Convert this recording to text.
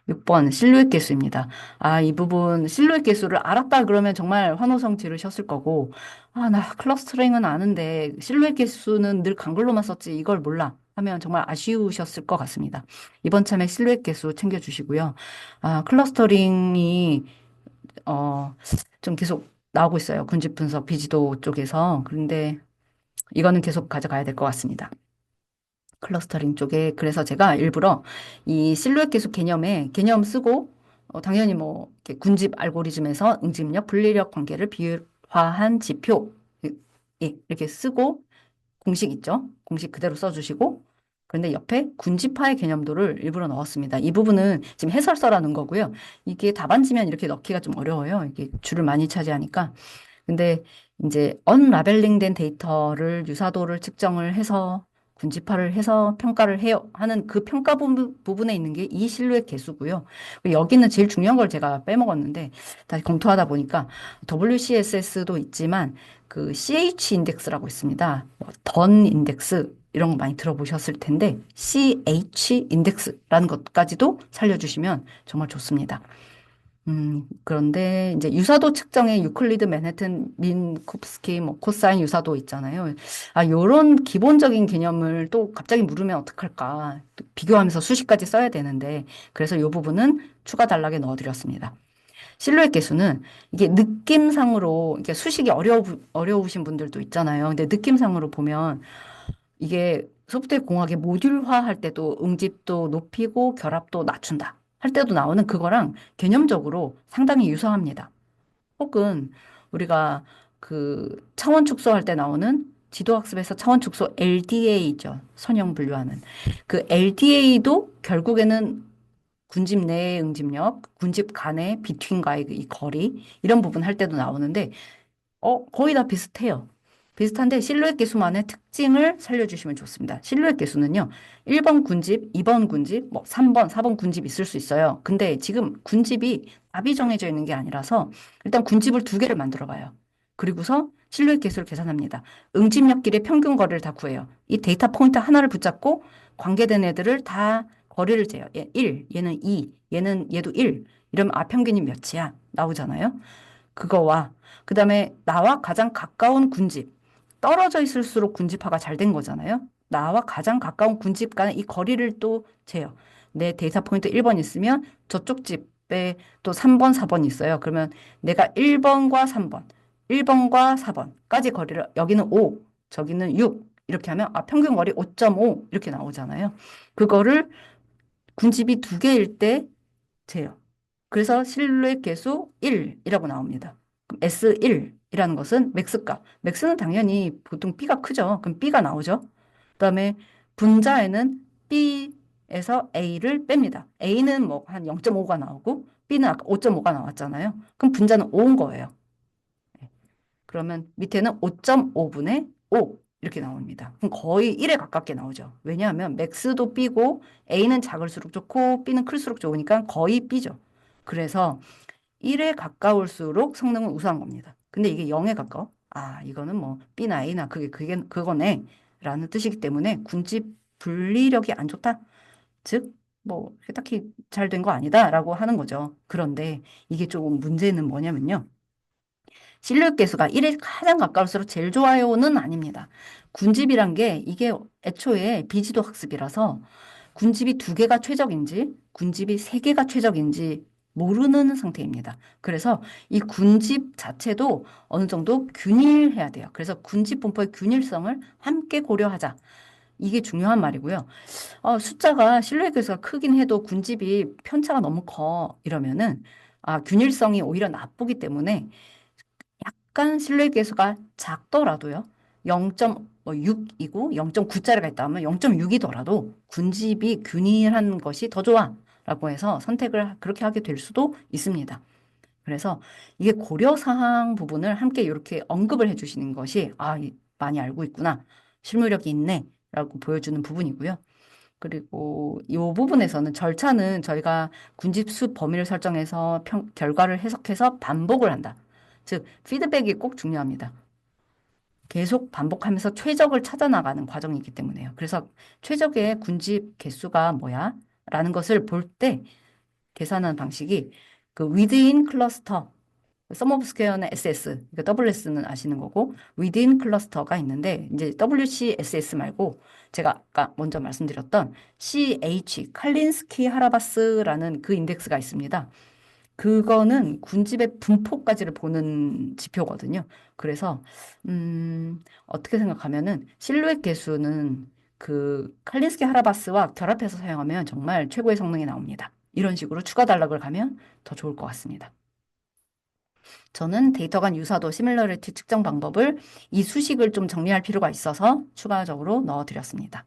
6번 실루엣 개수입니다. 아, 이 부분 실루엣 개수를 알았다 그러면 정말 환호성 지르셨을 거고, 아, 나 클러스터링은 아는데 실루엣 개수는 늘 강글로만 썼지 이걸 몰라 하면 정말 아쉬우셨을 것 같습니다. 이번 참에 실루엣 개수 챙겨주시고요. 아, 클러스터링이 좀 계속 나오고 있어요. 군집 분석 비지도 쪽에서. 그런데 이거는 계속 가져가야 될 것 같습니다. 클러스터링 쪽에. 그래서 제가 일부러 이 실루엣 계수 개념에 개념 쓰고 당연히 뭐 이렇게 군집 알고리즘에서 응집력, 분리력 관계를 비율화한 지표 예, 이렇게 쓰고 공식 있죠? 공식 그대로 써주시고 그런데 옆에 군집화의 개념도를 일부러 넣었습니다. 이 부분은 지금 해설서라는 거고요. 이게 답안지면 이렇게 넣기가 좀 어려워요. 이게 줄을 많이 차지하니까. 근데 이제 언라벨링 된 데이터를 유사도를 측정을 해서 군집화를 해서 평가를 해요 하는 그 평가 부분에 있는 게 이 실루엣 개수고요. 여기는 제일 중요한 걸 제가 빼먹었는데 다시 검토하다 보니까 WCSS도 있지만 그 CH 인덱스라고 있습니다. 던 인덱스 이런 거 많이 들어보셨을 텐데 CH 인덱스라는 것까지도 살려주시면 정말 좋습니다. 그런데 이제 유사도 측정에 유클리드 맨해튼 민쿠프스키 뭐 코사인 유사도 있잖아요. 아, 요런 기본적인 개념을 또 갑자기 물으면 어떡할까? 또 비교하면서 수식까지 써야 되는데 그래서 요 부분은 추가 단락에 넣어드렸습니다. 실루엣 계수는 이게 느낌상으로 이게 수식이 어려우신 분들도 있잖아요. 근데 느낌상으로 보면 이게 소프트웨어 공학의 모듈화 할 때도 응집도 높이고 결합도 낮춘다. 할 때도 나오는 그거랑 개념적으로 상당히 유사합니다. 혹은 우리가 그 차원 축소할 때 나오는 지도학습에서 차원 축소 LDA죠. 선형 분류하는. 그 LDA도 결국에는 군집 내의 응집력, 군집 간의 비트윈과의 이 거리 이런 부분 할 때도 나오는데 거의 다 비슷해요. 비슷한데 실루엣 개수만의 특징을 살려주시면 좋습니다. 실루엣 개수는요, 1번 군집, 2번 군집, 뭐 3번, 4번 군집 있을 수 있어요. 근데 지금 군집이 답이 정해져 있는 게 아니라서 일단 군집을 두 개를 만들어 봐요. 그리고서 실루엣 개수를 계산합니다. 응집력끼리의 평균 거리를 다 구해요. 이 데이터 포인트 하나를 붙잡고 관계된 애들을 다 거리를 재요. 얘 1, 얘는 2, 얘도 1. 이러면 평균이 몇이야? 나오잖아요. 그거와 그다음에 나와 가장 가까운 군집 떨어져 있을수록 군집화가 잘 된 거잖아요. 나와 가장 가까운 군집 간의 이 거리를 또 재요. 내 데이터 포인트 1번 있으면 저쪽 집에 또 3번, 4번 있어요. 그러면 내가 1번과 3번, 1번과 4번까지 거리를 여기는 5, 저기는 6 이렇게 하면 평균 거리 5.5 이렇게 나오잖아요. 그거를 군집이 두 개일 때 재요. 그래서 실루엣 계수 1이라고 나옵니다. 그럼 S1이라는 것은 맥스 값. 맥스는 당연히 보통 B가 크죠. 그럼 B가 나오죠. 그다음에 분자에는 B에서 A를 뺍니다. A는 뭐 한 0.5가 나오고 B는 아까 5.5가 나왔잖아요. 그럼 분자는 5인 거예요. 그러면 밑에는 5.5분의 5 이렇게 나옵니다. 그럼 거의 1에 가깝게 나오죠. 왜냐하면 맥스도 B고 A는 작을수록 좋고 B는 클수록 좋으니까 거의 B죠. 그래서 1에 가까울수록 성능은 우수한 겁니다. 근데 이게 0에 가까워? 아, 이거는 뭐 B나 A나 그거네. 라는 뜻이기 때문에 군집 분리력이 안 좋다. 즉, 뭐, 딱히 잘 된 거 아니다. 라고 하는 거죠. 그런데 이게 조금 문제는 뭐냐면요. 실력 계수가 1에 가장 가까울수록 제일 좋아요는 아닙니다. 군집이란 게 이게 애초에 비지도 학습이라서 군집이 두 개가 최적인지 군집이 세 개가 최적인지 모르는 상태입니다. 그래서 이 군집 자체도 어느 정도 균일해야 돼요. 그래서 군집 분포의 균일성을 함께 고려하자. 이게 중요한 말이고요. 숫자가 실루엣 계수가 크긴 해도 군집이 편차가 너무 커 이러면은 균일성이 오히려 나쁘기 때문에 약간 실내 계수가 작더라도요. 0.6이고 0.9짜리가 있다면 0.6이더라도 군집이 균일한 것이 더 좋아라고 해서 선택을 그렇게 하게 될 수도 있습니다. 그래서 이게 고려사항 부분을 함께 이렇게 언급을 해주시는 것이 많이 알고 있구나. 실무력이 있네. 라고 보여주는 부분이고요. 그리고 이 부분에서는 절차는 저희가 군집수 범위를 설정해서 결과를 해석해서 반복을 한다. 즉, 피드백이 꼭 중요합니다. 계속 반복하면서 최적을 찾아 나가는 과정이기 때문에요. 그래서 최적의 군집 개수가 뭐야? 라는 것을 볼 때 계산하는 방식이 그 within 클러스터, 썸 오브 스퀘어는 SS, 그러니까 WS는 아시는 거고 within 클러스터가 있는데 이제 WCSS 말고 제가 아까 먼저 말씀드렸던 CH 칼린스키 하라바스라는 그 인덱스가 있습니다. 그거는 군집의 분포까지를 보는 지표거든요. 그래서 어떻게 생각하면은 실루엣 계수는 그 칼린스키 하라바스와 결합해서 사용하면 정말 최고의 성능이 나옵니다. 이런 식으로 추가 단락을 가면 더 좋을 것 같습니다. 저는 데이터 간 유사도 시밀러리티 측정 방법을 이 수식을 좀 정리할 필요가 있어서 추가적으로 넣어드렸습니다.